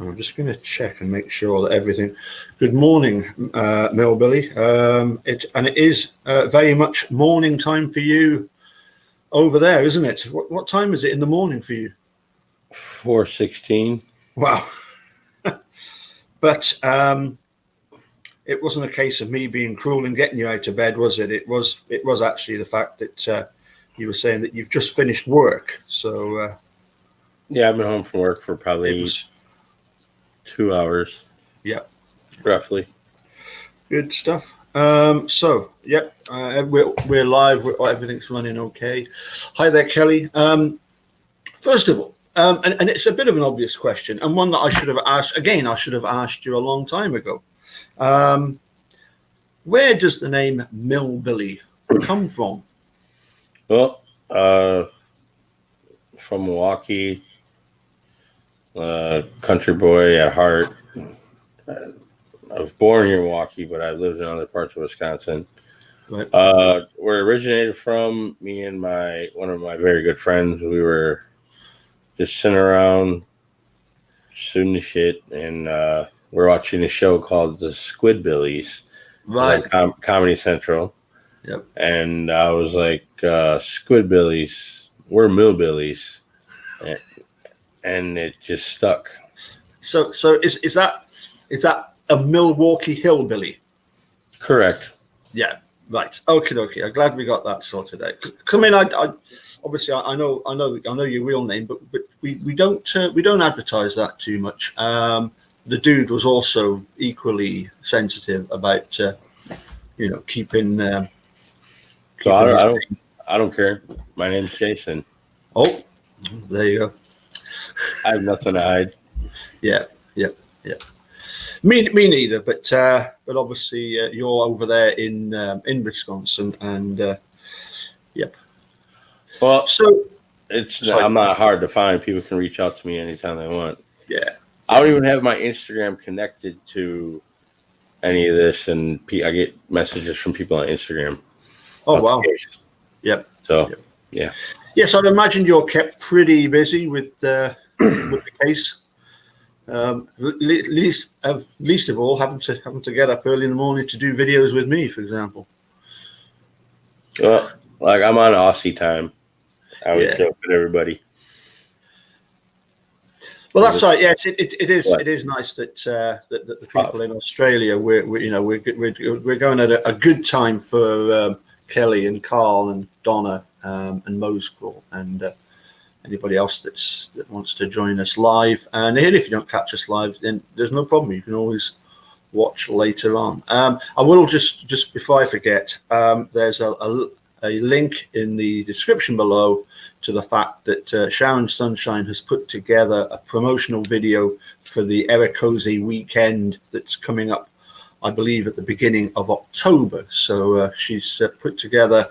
I'm just going to check and make sure that everything. Good morning, Milbillie. It is very much morning time for you over there, isn't it? What time is it in the morning for you? 4:16. Wow. But it wasn't a case of me being cruel and getting you out of bed, was it? It was actually the fact that you were saying that you've just finished work. So yeah, I've been home from work for probably 2 hours. Yeah, roughly. Good stuff. So yep, we're live. Everything's running okay. Hi there, Kelly. First of all, and it's a bit of an obvious question, and one that I should have asked. Again, I should have asked you a long time ago. Where does the name Milbillie come from? Well, from Milwaukee, country boy at heart. I was born here in Milwaukee, but I lived in other parts of Wisconsin. Right. Where it originated from, me and one of my very good friends, we were just sitting around shooting the shit, and we're watching a show called The Squidbillies, Right. on Comedy Central. Yep. And I was like, Squidbillies, we're Milbillies, and it just stuck. So is that a Milwaukee hillbilly? Correct. Yeah. Right. Okay. I'm glad we got that sorted out. I mean, I obviously I know your real name, but we don't advertise that too much. The dude was also equally sensitive about keeping. So I don't care. My name's Jason. Oh, there you go. I have nothing to hide. Yeah. Me neither. But obviously you're over there in Wisconsin, and yep. Well, so I'm not hard to find. People can reach out to me anytime they want. Yeah. I don't even have my Instagram connected to any of this, and I get messages from people on Instagram. Oh wow. Yep. So yep. Yeah. Yes, I'd imagine you're kept pretty busy with the case. Least of all, having to get up early in the morning to do videos with me, for example. Well, like I'm on Aussie time. I would joke with everybody. Well, that's right. Yes, it is nice that the people in Australia we're going at a good time for Kelly and Carl and Donna and Moscrawl and anybody else that wants to join us live. And if you don't catch us live, then there's no problem. You can always watch later on. I will just before I forget, there's a link in the description below to the fact that Sharon Sunshine has put together a promotional video for the Erekose weekend that's coming up, I believe, at the beginning of October. So she's put together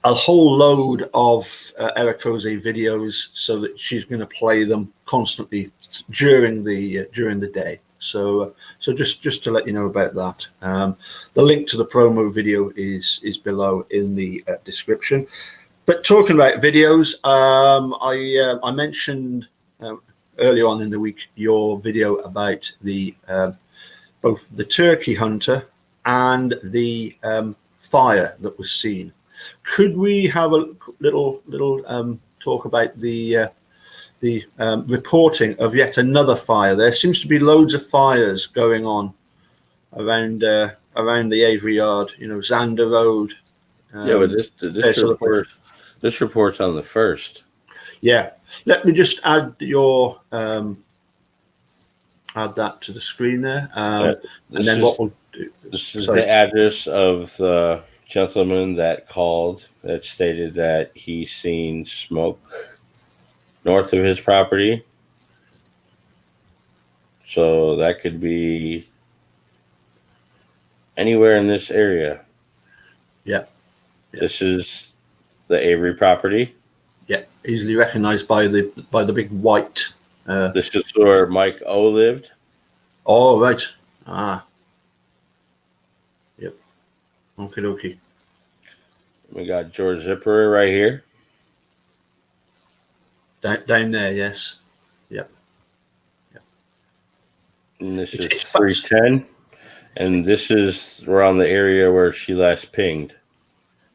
a whole load of Erekose videos so that she's going to play them constantly during the day. So just to let you know about that. The link to the promo video is below in the description. But talking about videos, I mentioned earlier on in the week your video about the both the turkey hunter and the fire that was seen. Could we have a little talk about the reporting of yet another fire? There seems to be loads of fires going on around the Avery yard. Zander Road. But this report's on the 1st. Yeah. Let me just add add that to the screen there, and then what we'll do. This is the address of the gentleman that called that stated that he's seen smoke north of his property. So that could be anywhere in this area. Yeah. This is the Avery property. Yeah, easily recognized by the big white. This is where Mike O lived. Oh, right. Yep. Okay. We got George Zipper right here. Down there, yes. Yep. And this is It's 310. And this is around the area where she last pinged.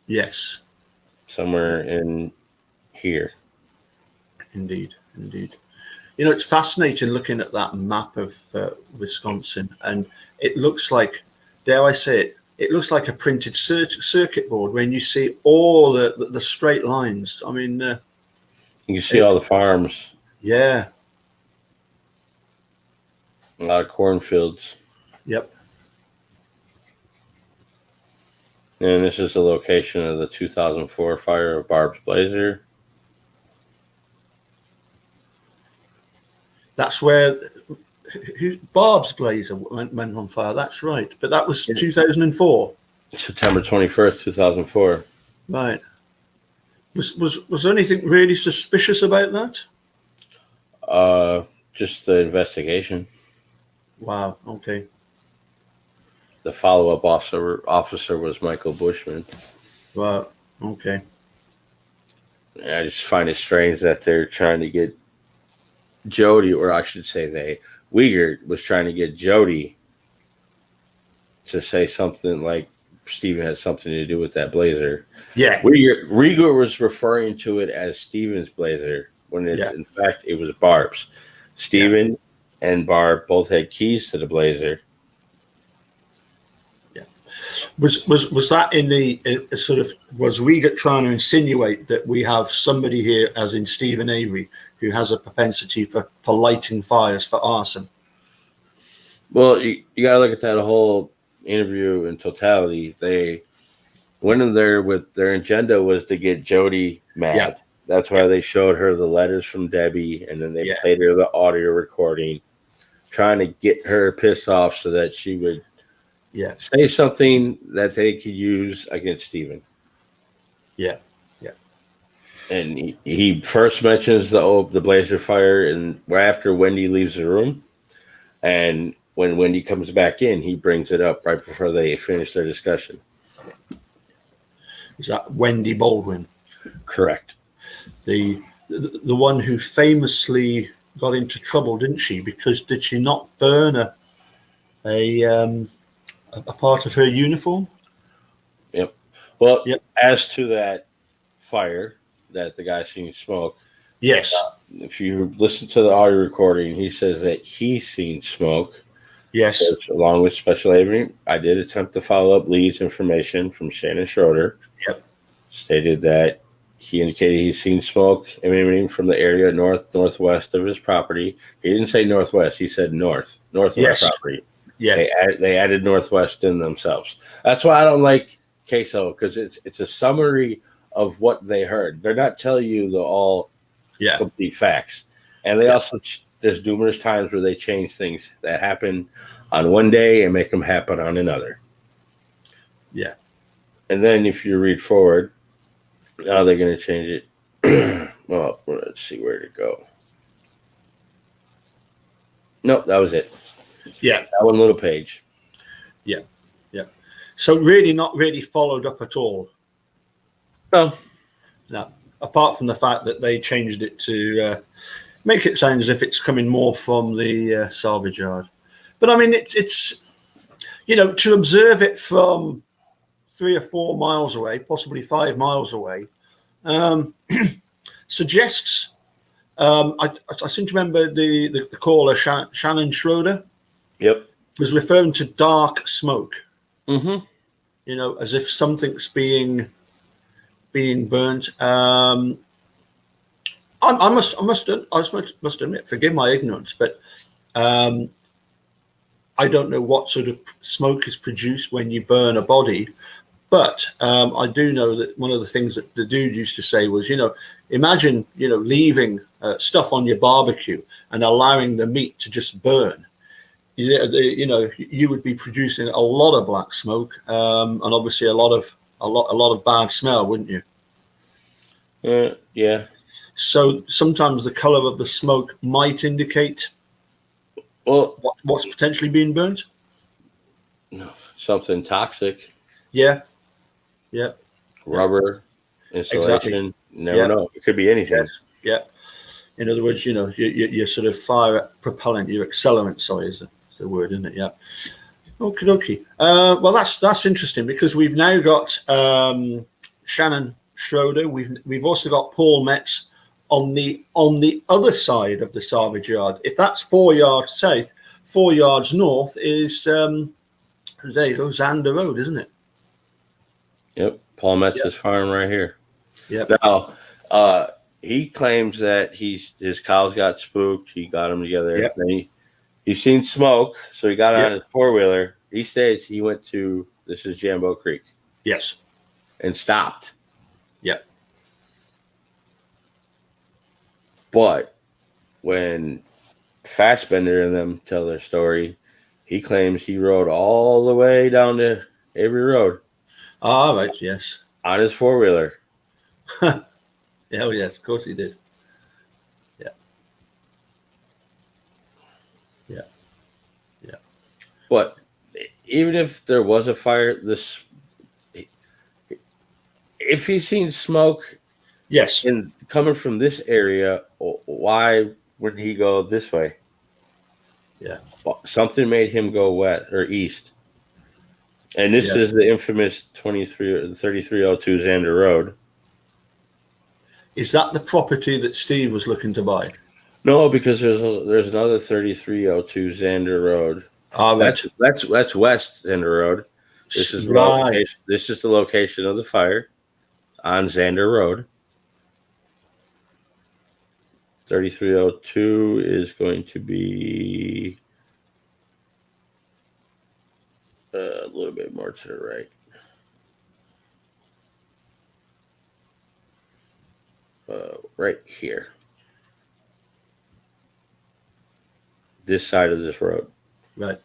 Yes. Somewhere in here. Indeed. You know, it's fascinating looking at that map of Wisconsin, and it looks like, dare I say it looks like a printed circuit board when you see all the straight lines. I mean, you can see all the farms. Yeah. A lot of cornfields. Yep. And this is the location of the 2004 fire of Barb's Blazer. That's where Barb's Blazer went on fire. That's right. But that was 2004. September 21st, 2004. Right. Was there anything really suspicious about that? Just the investigation. Wow. Okay. The follow-up officer was Michael Bushman. Wow. Okay. And I just find it strange that they're trying to get Jody, or I should say Wiegert was trying to get Jody to say something like Steven had something to do with that blazer. Yeah. Wiegert was referring to it as Steven's blazer when in fact it was Barb's. Steven and Barb both had keys to the blazer. Yeah. Was that in the sort of, was Wiegert trying to insinuate that we have somebody here, as in Stephen Avery, who has a propensity for lighting fires, for arson? Well, you got to look at that whole interview in totality. They went in there with their agenda was to get Jody mad. Yeah. That's why they showed her the letters from Debbie, and then they played her the audio recording, trying to get her pissed off so that she would say something that they could use against Stephen. Yeah. And he first mentions the blazer fire, and right after Wendy leaves the room, and when Wendy comes back in, he brings it up right before they finish their discussion. Is that Wendy Baldwin? Correct. The one who famously got into trouble, didn't she? Because did she not burn a part of her uniform? Yep. Well, as to that fire that the guy seen smoke. Yes. If you listen to the audio recording, he says that he seen smoke. Yes. Says, along with Special Avery, I did attempt to follow up Lee's information from Shannon Schroeder. Yep. Stated that he indicated he's seen smoke emanating from the area northwest of his property. He didn't say northwest. He said north of the property. Yeah. They added northwest in themselves. That's why I don't like queso, because it's a summary of what they heard. They're not telling you the all complete facts. And they also, there's numerous times where they change things that happen on one day and make them happen on another. Yeah. And then if you read forward, now they're going to change it. Well, let's see where to go. Nope, that was it. Yeah. That one little page. Yeah. So really not really followed up at all. No. Apart from the fact that they changed it to make it sound as if it's coming more from the salvage yard. But I mean, it's to observe it from 3 or 4 miles away, possibly 5 miles away, suggests. I seem to remember the caller Shannon Schroeder. Yep. Was referring to dark smoke. Mm-hmm. As if something's being burnt. I must admit, forgive my ignorance, but I don't know what sort of smoke is produced when you burn a body. But I do know that one of the things that the dude used to say was, imagine, leaving stuff on your barbecue and allowing the meat to just burn. You would be producing a lot of black smoke, and obviously a lot of bad smell, wouldn't you? Yeah. So sometimes the color of the smoke might indicate what's potentially being burnt. No, something toxic. Yeah. Rubber, insulation. Exactly. Never know. It could be anything. Yes. Yeah. In other words, you sort of fire propellant, your accelerant, sorry, is the word, isn't it? Yeah. Okie dokie. Well, that's interesting because we've now got Shannon Schroeder. We've also got Paul Metz on the other side of the salvage yard. If that's 4 yards south, 4 yards north is there you go, Zander Road, isn't it? Yep. Paul Metz's farm right here. Yep. Now, he claims that his cows got spooked. He got them together. Yep. He seen smoke, so he got on his 4-wheeler. He states he went to, this is Jambo Creek. Yes. And stopped. Yep. But when Fassbender and them tell their story, he claims he rode all the way down to Avery Road. Ah, right, yes. On his 4-wheeler. Oh, yes, of course he did. Yeah. Yeah. Yeah. But even if there was a fire, if he's seen smoke, yes, and coming from this area, why wouldn't he go this way? Yeah. Something made him go west or east. And this is the infamous 3302 Zander Road. Is that the property that Steve was looking to buy? No, because there's another 3302 Zander Road. Ah, right. That's West Zander Road. This is this is the location of the fire on Zander Road. 3302 is going to be a little bit more to the right. Right here. This side of this road. Right.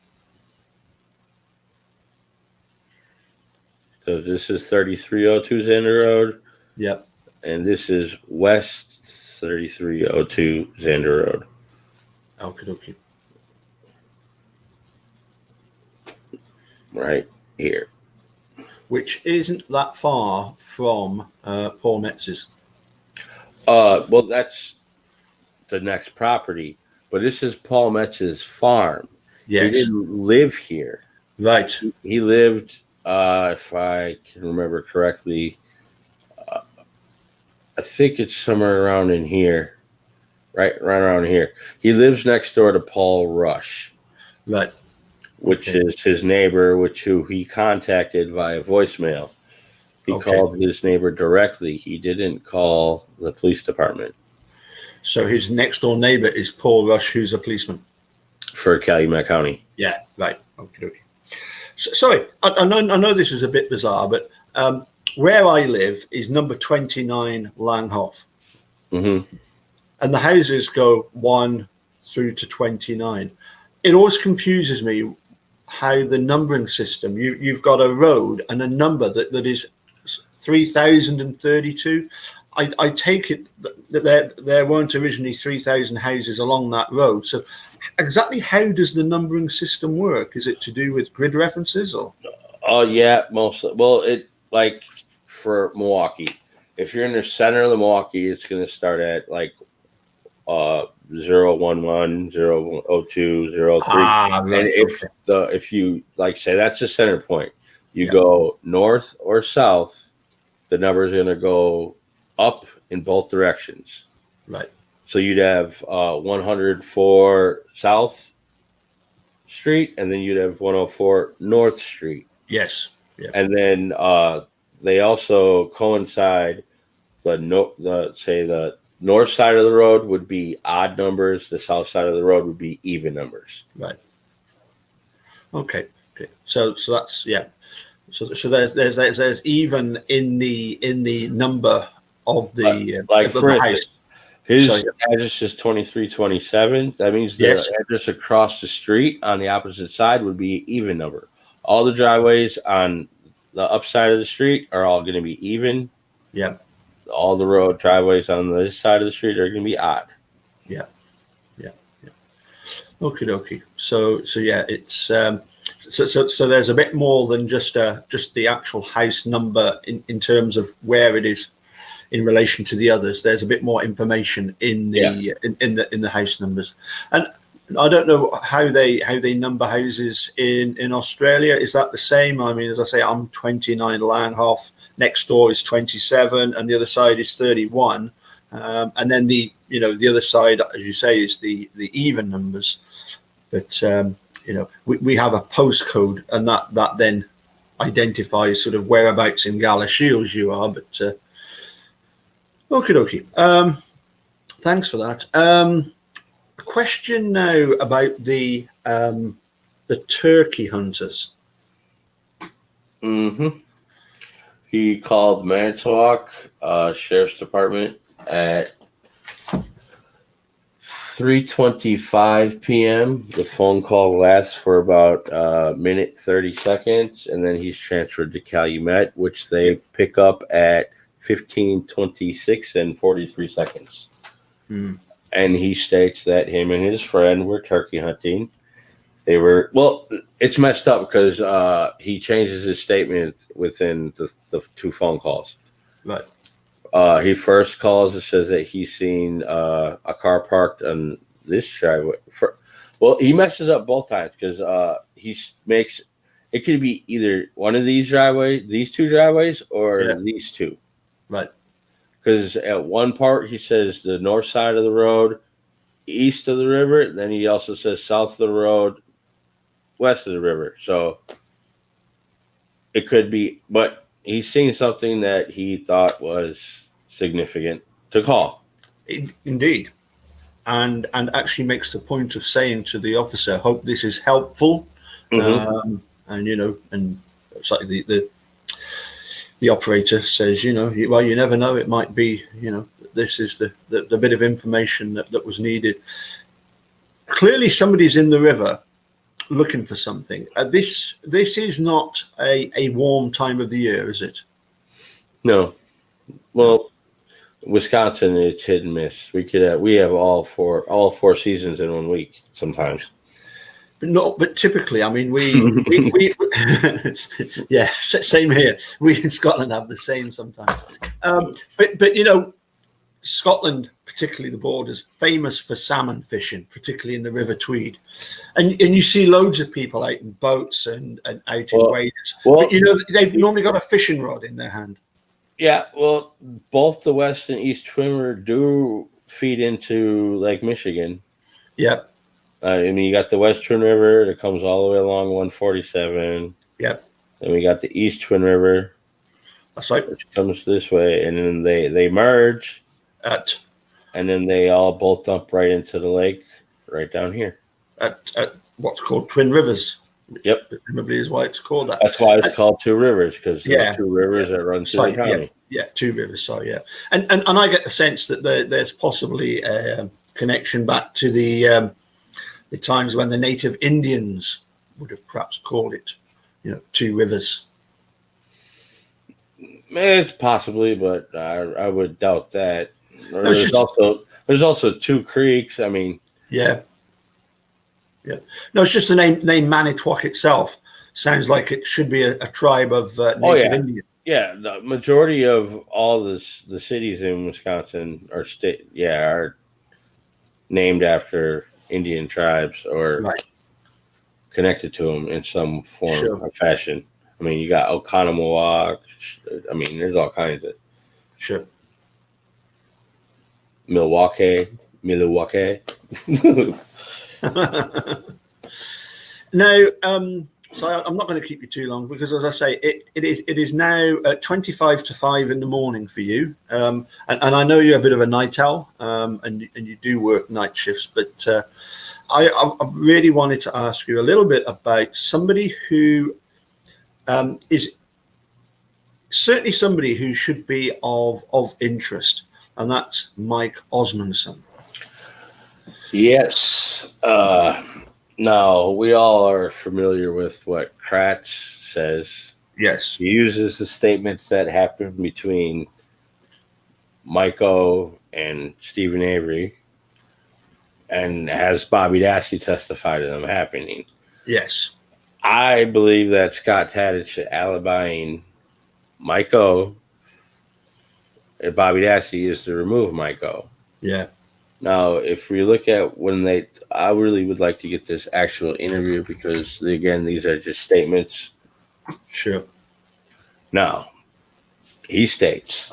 So this is 3302 Zander Road. Yep. And this is West 3302 Zander Road. Okay. Right here. Which isn't that far from Paul Metz's. Well, that's the next property, but this is Paul Metz's farm. Yes. He didn't live here. Right. He lived, if I can remember correctly, I think it's somewhere around in here, right around here. He lives next door to Paul Rush, right, which is his neighbor, who he contacted via voicemail. He called his neighbor directly. He didn't call the police department. So his next door neighbor is Paul Rush, who's a policeman for Calumet County. Yeah, right. Okay. So, sorry, I know this is a bit bizarre, but where I live is number 29 Langhoff. Mm-hmm. And the houses go 1 through to 29. It always confuses me how the numbering system, you've got a road and a number that is 3032. I take it that there weren't originally 3,000 houses along that road. So exactly how does the numbering system work? Is it to do with grid references or? Oh, yeah, mostly. Well, it like for Milwaukee, if you're in the center of the Milwaukee, it's going to start at like 011, 002, 03. Ah, right. And if you like say that's the center point, you go north or south, the number is going to go up in both directions. Right. So you'd have 104 South Street, and then you'd have 104 North Street. Yes. Yeah. And then they also coincide. The north side of the road would be odd numbers. The south side of the road would be even numbers. Right. Okay. So that's So there's even in the number of the for instance, house. His address is 2327. That means the address across the street on the opposite side would be even number. All the driveways on the upside of the street are all going to be even. Yeah. All the road driveways on this side of the street are going to be odd. Yeah. Okay. So yeah, it's so there's a bit more than just the actual house number in terms of where it is in relation to the others. There's a bit more information in the in the house numbers. And I don't know how they number houses in Australia. Is that the same? I mean, as I say, I'm 29 Langhoff. Next door is 27, and the other side is 31. And then the other side, as you say, is the even numbers. But we have a postcode, and that then identifies sort of whereabouts in Galashiels you are. But okie dokie. Thanks for that. A question now about the turkey hunters. Mm-hmm. He called Manitowoc Sheriff's Department at 3:25 p.m. The phone call lasts for about a minute 30 seconds, and then he's transferred to Calumet, which they pick up at 15:26 and 43 seconds. And he states that him and his friend were turkey hunting. They were, well, it's messed up because he changes his statement within the two phone calls. Right. He first calls and says that he's seen a car parked on this driveway. He messes up both times because he makes it could be either one of these two driveways, or these two. Right. Because at one part he says the north side of the road, east of the river. Then he also says south of the road, west of the river. So it could be, but he's seen something that he thought was significant to call. Indeed. And actually makes the point of saying to the officer, hope this is helpful. And it's like the operator says, well, you never know, it might be, this is the bit of information that was needed. Clearly somebody's in the river looking for something. This is not a warm time of the year, is it? No. Well, Wisconsin, it's hit and miss. We have all four seasons in 1 week sometimes. But typically, I mean, we yeah, same here. We in Scotland have the same sometimes. But Scotland, particularly the borders, famous for salmon fishing, particularly in the River Tweed, and you see loads of people out in boats and out in waders. But they've normally got a fishing rod in their hand. Yeah, well, both the West and East Twin River do feed into Lake Michigan. Yeah. You got the West Twin River that comes all the way along 147. Yeah. And we got the East Twin River. That's right. Which comes this way, and then they merge. And then they all both dump right into the lake right down here. At what's called Twin Rivers. Yep. Presumably is why it's called that. That's why it's called Two Rivers, because there are two rivers that run through the county. Yeah, Two Rivers, sorry, yeah. And I get the sense that there's possibly a connection back to the times when the native Indians would have perhaps called it, Two Rivers. It's possibly, but I would doubt that. There's also two creeks. I mean, yeah. No, it's just the name Manitowoc itself sounds like it should be a tribe of native Indian. Yeah, the majority of all the cities in Wisconsin are named after Indian tribes or connected to them in some form or fashion. I mean, you got Oconomowoc. I mean, there's all kinds of. Sure. Milwaukee. Now, so I'm not going to keep you too long because, as I say, it is now 25 to 5 in the morning for you, and I know you're a bit of a night owl, and you do work night shifts, but I really wanted to ask you a little bit about somebody who is certainly somebody who should be of interest, and that's Mike Osmondson. Yes. Now, we all are familiar with what Kratz says. Yes. He uses the statements that happened between Mike O and Stephen Avery and has Bobby Dassey testify to them happening. Yes. I believe that Scott Tadich alibiing Mike O and Bobby Dassey is to remove Mike O. Yeah. Now, if we look at I really would like to get this actual interview because, again, these are just statements. Sure. Now, he states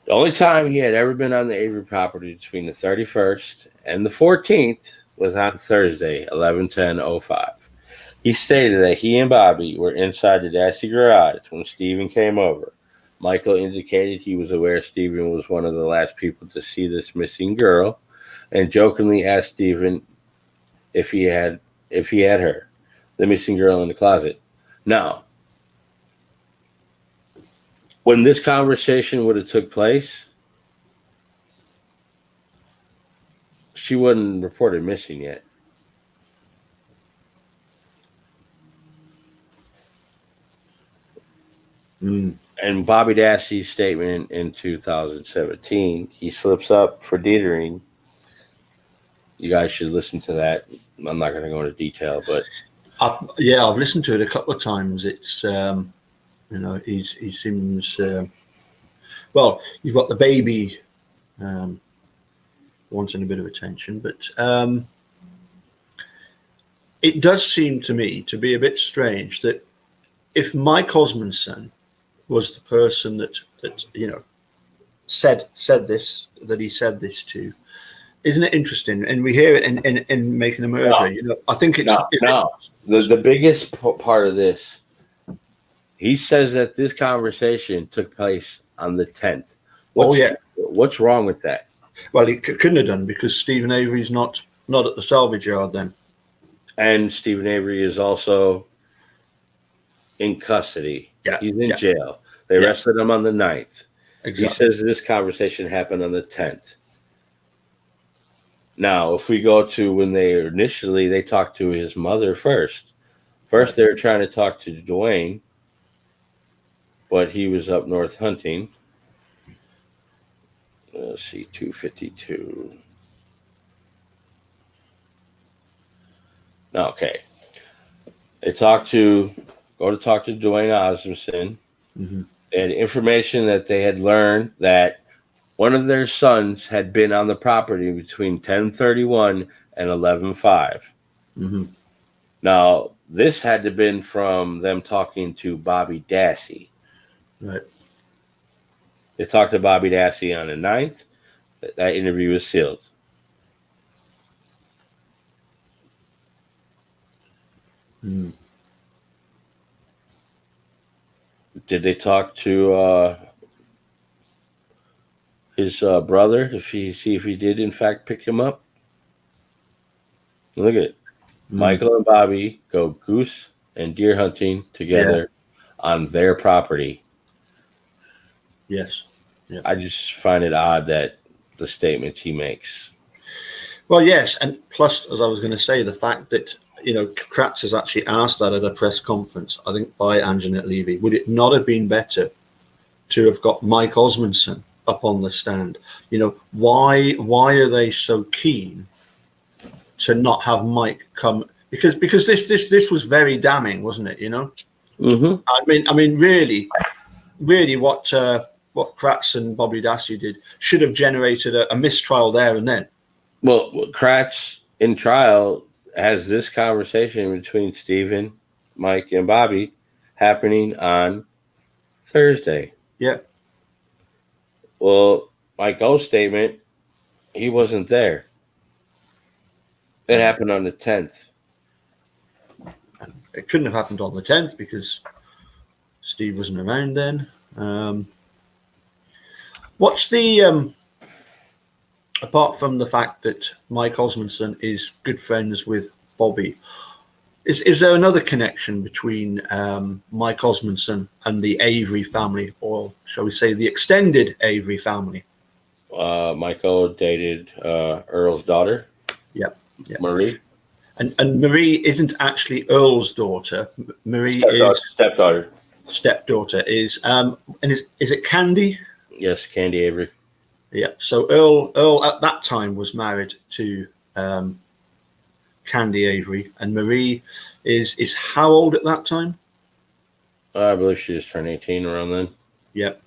the only time he had ever been on the Avery property between the 31st and the 14th was on Thursday, 11/10/05. He stated that he and Bobby were inside the Dassey garage when Stephen came over. Michael indicated he was aware Stephen was one of the last people to see this missing girl and jokingly asked Stephen if he had her, the missing girl in the closet. Now, when this conversation would have took place, she wasn't reported missing yet. And Bobby Dassey's statement in 2017, he slips up for Dietering. You guys should listen to that. I'm not going to go into detail, but I've listened to it a couple of times. It's he seems well. You've got the baby wanting a bit of attention, but it does seem to me to be a bit strange that if Mike Osmondson was the person that said this, that he said this to, isn't it interesting? And we hear it in Making a Murderer. I think it's the biggest part of this. He says that this conversation took place on the 10th. What's wrong with that? Well, he couldn't have done because Stephen Avery's not at the salvage yard then. And Stephen Avery is also in custody. Yeah, he's in jail. They arrested him on the 9th. Exactly. He says this conversation happened on the 10th. Now, if we go to when they talked to his mother first. First, they were trying to talk to Dwayne, but he was up north hunting. Let's see, 252. Okay. They go to talk to Dwayne Osmondson. Mm-hmm. And information that they had learned that one of their sons had been on the property between 10:31 and 11:05. Mm-hmm. Now, this had to have been from them talking to Bobby Dassey. Right. They talked to Bobby Dassey on the 9th. That interview was sealed. Mm. Did they talk to his brother to see if he did, in fact, pick him up? Look at it. Michael and Bobby go goose and deer hunting together on their property. Yes. Yeah. I just find it odd that the statements he makes. Well, yes. And plus, as I was going to say, the fact that, Kratz has actually asked that at a press conference, I think by Anjanette Levy, would it not have been better to have got Mike Osmondson up on the stand? Why are they so keen to not have Mike come? Because this was very damning, wasn't it? Mm-hmm. I mean, really, what Kratz and Bobby Dassey did should have generated a mistrial there and then. Well, Kratz in trial has this conversation between Stephen, Mike, and Bobby happening on Thursday. Yeah. Well, Mike O's statement, he wasn't there. It happened on the 10th. It couldn't have happened on the 10th because Steve wasn't around then. What's the apart from the fact that Mike Osmondson is good friends with Bobby, is there another connection between Mike Osmondson and the Avery family, or shall we say the extended Avery family? Michael dated Earl's daughter. Yep. Marie. And Marie isn't actually Earl's daughter. Marie is stepdaughter is and is it Candy? Yes, Candy Avery. Yeah. So Earl at that time was married to Candy Avery, and Marie is how old at that time? I believe she just turned 18 around then. Yep.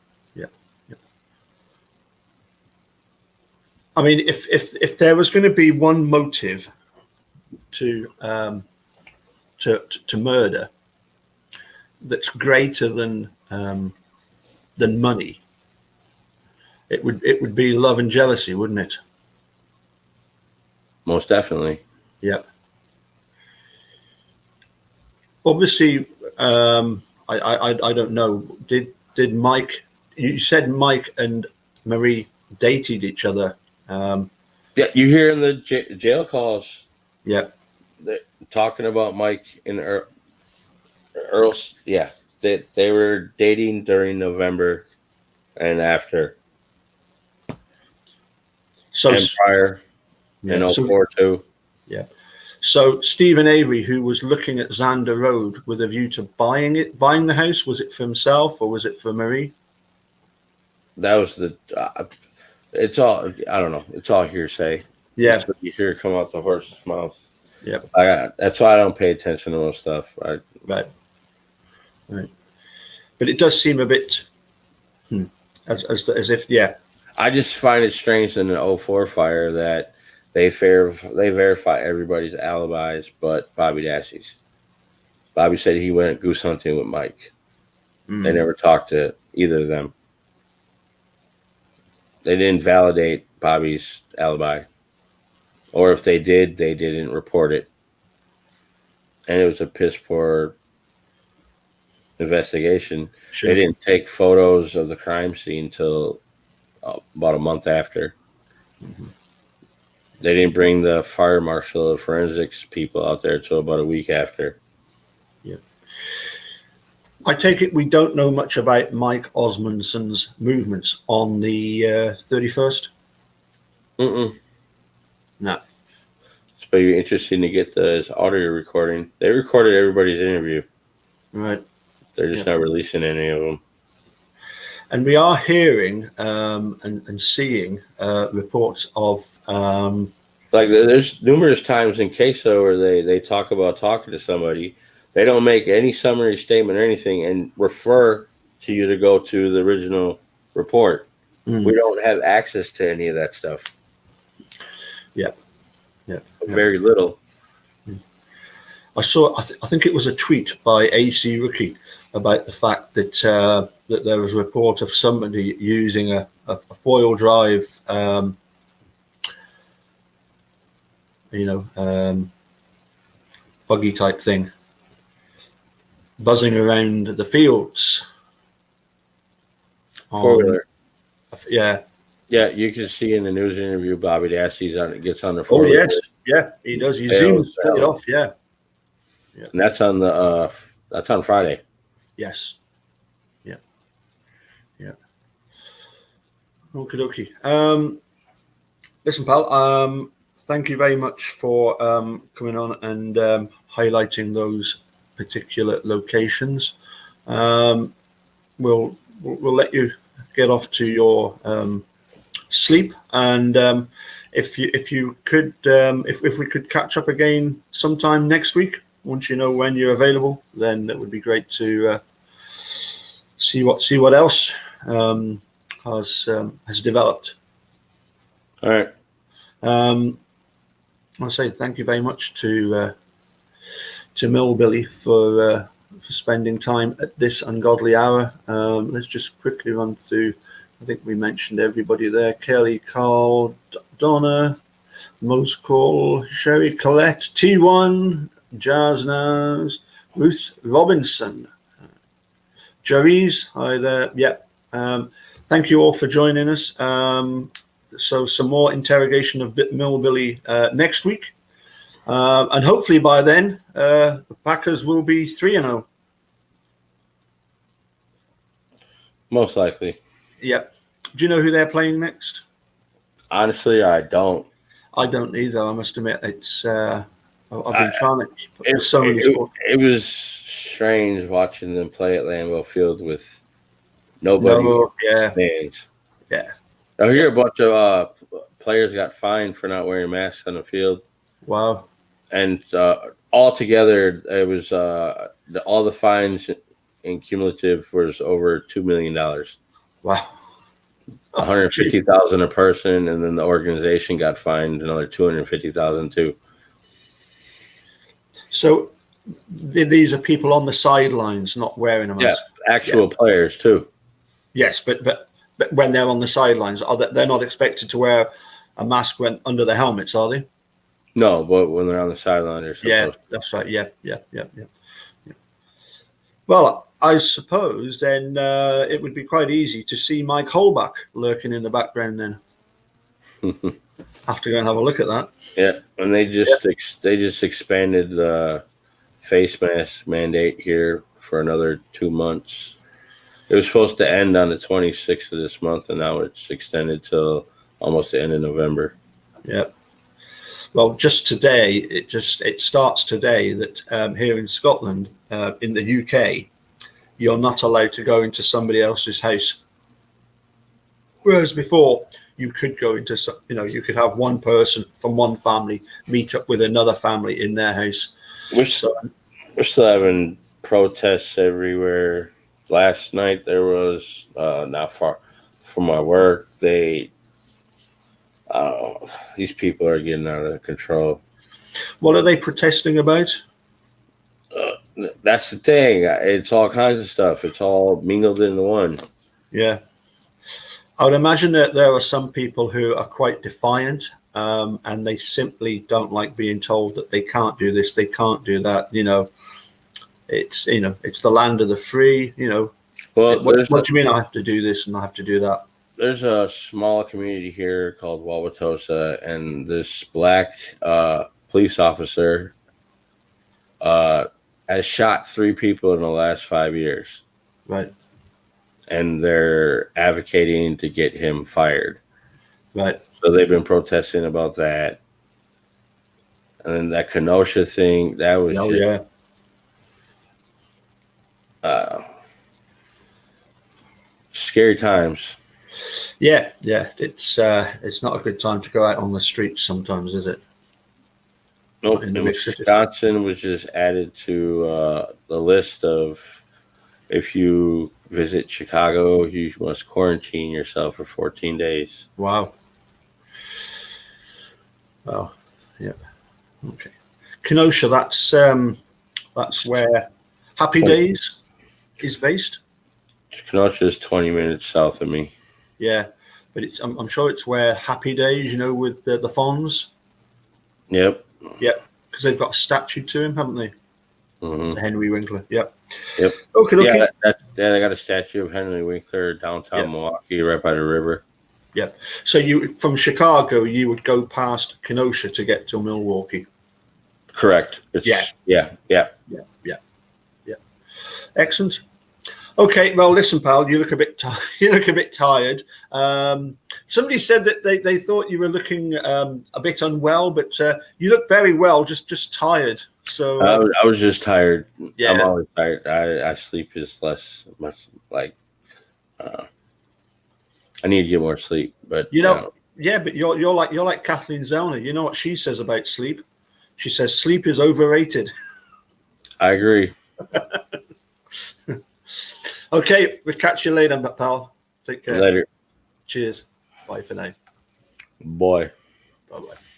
I mean, if there was going to be one motive to murder that's greater than money, it would be love and jealousy, wouldn't it? Most definitely. Yep. Obviously, I don't know. Did Mike? You said Mike and Marie dated each other. Yeah, you hear in the jail calls. Yeah. They're talking about Mike and Earl. Yeah, they were dating during November and after. So and prior yeah, in 04 too. Yeah. So Stephen Avery, who was looking at Zander Road with a view to buying the house, was it for himself or was it for Marie? That was the. It's all, I don't know. It's all hearsay. Yeah. That's what you hear come out the horse's mouth. Yeah. That's why I don't pay attention to most stuff. Right. But it does seem a bit as if, yeah. I just find it strange in the 04 fire that they verify everybody's alibis but Bobby Dassey's. Bobby said he went goose hunting with Mike. They never talked to either of them. They didn't validate Bobby's alibi. Or if they did, they didn't report it. And it was a piss poor investigation. Sure. They didn't take photos of the crime scene until about a month after. They didn't bring the fire marshal or forensics people out there until about a week after. Yeah. I take it we don't know much about Mike Osmondson's movements on the 31st? No. It's very interesting to get this audio recording. They recorded everybody's interview. Right. They're just not releasing any of them. And we are hearing and seeing reports of... like there's numerous times in Queso where they talk about talking to somebody. They don't make any summary statement or anything and refer to you to go to the original report. We don't have access to any of that stuff. Yeah. Very little. I think it was a tweet by AC Rookie about the fact that that there was a report of somebody using a foil drive, buggy type thing, buzzing around the fields. Four-wheeler. Yeah. Yeah, you can see in the news interview Bobby Dassey gets on the floor. Oh yes, yeah, he does. He zooms straight off. Yeah. And that's on Friday. Yes. Yeah. Okie dokie. Listen, pal. Thank you very much for coming on and highlighting those particular locations. We'll let you get off to your sleep, and if we could catch up again sometime next week, once you know when you're available, then that would be great to see what else has developed. All right. I'll say thank you very much to Milbillie for spending time at this ungodly hour. Let's just quickly run through. I think we mentioned everybody there: Kelly, Carl, Donna, Mose Call, Sherry, Colette, T1, Jazz Naz, Ruth Robinson, Jerry's. Hi there. Yep. Thank you all for joining us. So some more interrogation of Milbillie next week. And hopefully by then, the Packers will be 3-0. Most likely. Yeah. Do you know who they're playing next? Honestly, I don't. I don't either. I must admit, it's. I've been trying to keep up with so many sports. It was strange watching them play at Lambeau Field with nobody fans. Yeah. I hear a bunch of players got fined for not wearing masks on the field. Wow. And altogether, it was all the fines in cumulative was over $2 million. Wow. 150,000 a person, and then the organization got fined another 250,000 too. So these are people on the sidelines not wearing a mask. Yeah, actual players too. Yes, but when they're on the sidelines, they're not expected to wear a mask when under the helmets, are they? No, but when they're on the sideline, they're supposed. Yeah, that's right. Yeah. Well, I suppose then it would be quite easy to see Mike Holbach lurking in the background. Then have to go and have a look at that. Yeah, and they just expanded the face mask mandate here for another 2 months. It was supposed to end on the 26th of this month, and now it's extended till almost the end of November. Yep. Well, just today, it starts today that here in Scotland, in the UK, you're not allowed to go into somebody else's house. Whereas before, you could go into, you could have one person from one family meet up with another family in their house. We're still having protests everywhere. Last night there was not far from my work. These people are getting out of control. What are they protesting about? That's the thing. It's all kinds of stuff. It's all mingled into one. Yeah. I would imagine that there are some people who are quite defiant, and they simply don't like being told that they can't do this, they can't do that. It's the land of the free. Well, what do you mean I have to do this and I have to do that? There's a small community here called Wauwatosa, and this black police officer has shot 3 people in the last 5 years. Right. And they're advocating to get him fired. Right. So they've been protesting about that. And then that Kenosha thing, that was scary times. Yeah. It's not a good time to go out on the streets sometimes, is it? Nope. Wisconsin was just added to the list of, if you visit Chicago, you must quarantine yourself for 14 days. Wow. Yeah. Okay. Kenosha, that's where Happy Days is based. Kenosha is 20 minutes south of me. Yeah, but I'm sure it's where Happy Days, with the Fonz. Yep. Yep, because they've got a statue to him, haven't they? Mm-hmm. To Henry Winkler. Yep. Okay. Yeah, they got a statue of Henry Winkler downtown Milwaukee, right by the river. Yep. So from Chicago, you would go past Kenosha to get to Milwaukee. Correct. Yeah. Excellent. Okay, well, listen, pal, you look a bit tired. Somebody said that they thought you were looking a bit unwell, but you look very well, just tired. So I was just tired. Yeah. I'm always tired. I sleep is less much like I need to get more sleep, but yeah, but you're like Kathleen Zellner. You know what she says about sleep? She says sleep is overrated. I agree. Okay, we'll catch you later, pal. Take care. Later. Cheers. Bye for now. Boy. Bye-bye.